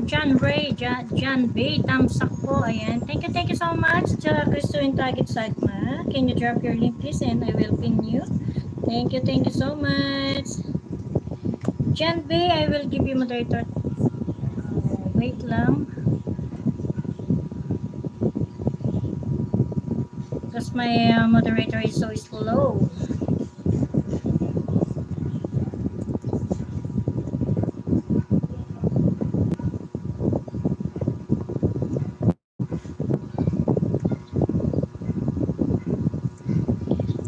John Ray, John B, thumbs up po. Ayan. Thank you so much. Cristo and Target Sagma. Can you drop your link please and I will pin you. Thank you so much. John B, I will give you moderator. Wait lang. Because my moderator is so slow.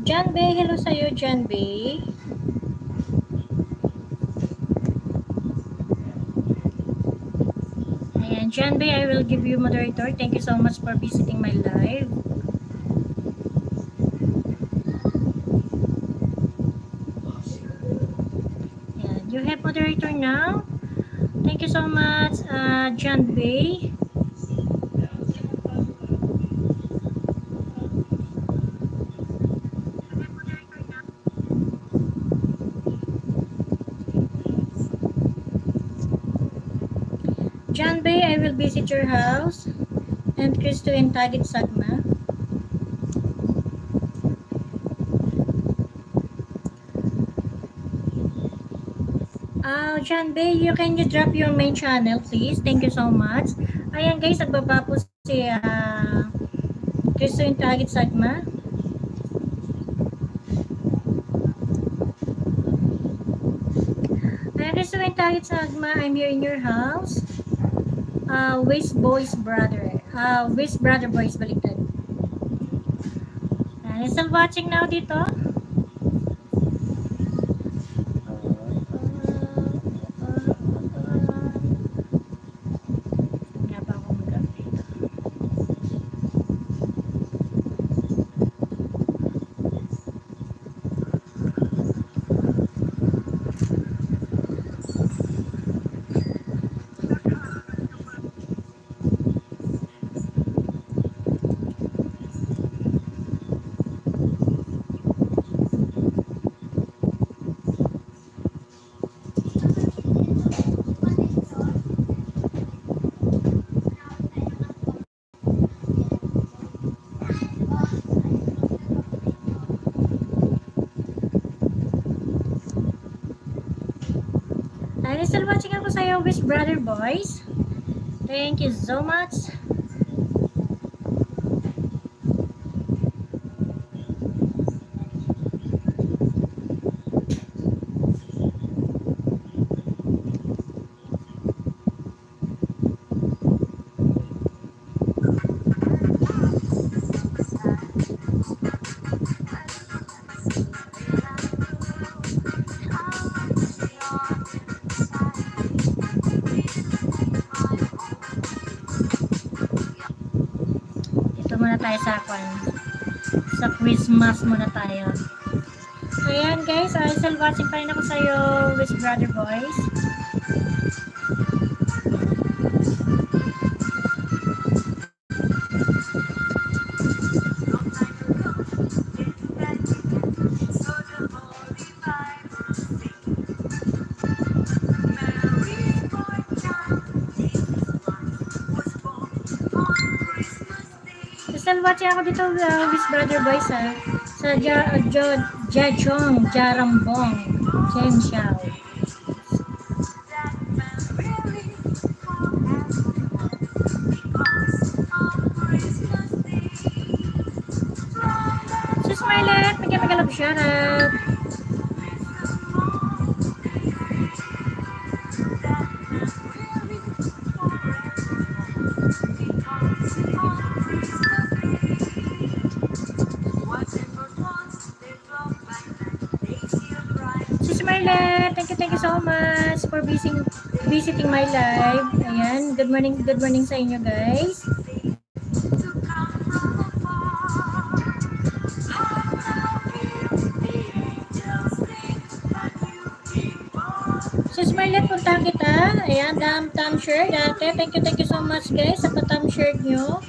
John B, hello sa'yo, John B. Ayan, John B, I will give you moderator. Thank you so much for visiting my live. Ayan, you have moderator now. Thank you so much, John B. John B, I will visit your house. And Cristo and Target Sagma. John B, can you drop your main channel please? Thank you so much. Ayan guys, nagbaba po si Cristo and Target Sagma. Ayan, Cristo and Target Sagma, I'm here in your house. Wish Boys Brother. Wish Brother Boys, baliktad. Still watching now dito? Still watching ako sa'yo, Wish Brother Boys. Thank you so much. Sa Christmas muna tayo. Ayan guys, still watching pa rin ako sa'yo, Wish Brother Boys. Watching ako dito, Wish Brother Boys sa Jajong Jarambong Chen Xiao. Sis Marlet, magkagalap siya na thank you so much for visiting my live. Ayan, good morning sa inyo guys. Sis Marlet, puntahan kita. Ayan, thumb share dati. Thank you so much guys sa pa-thumb share nyo.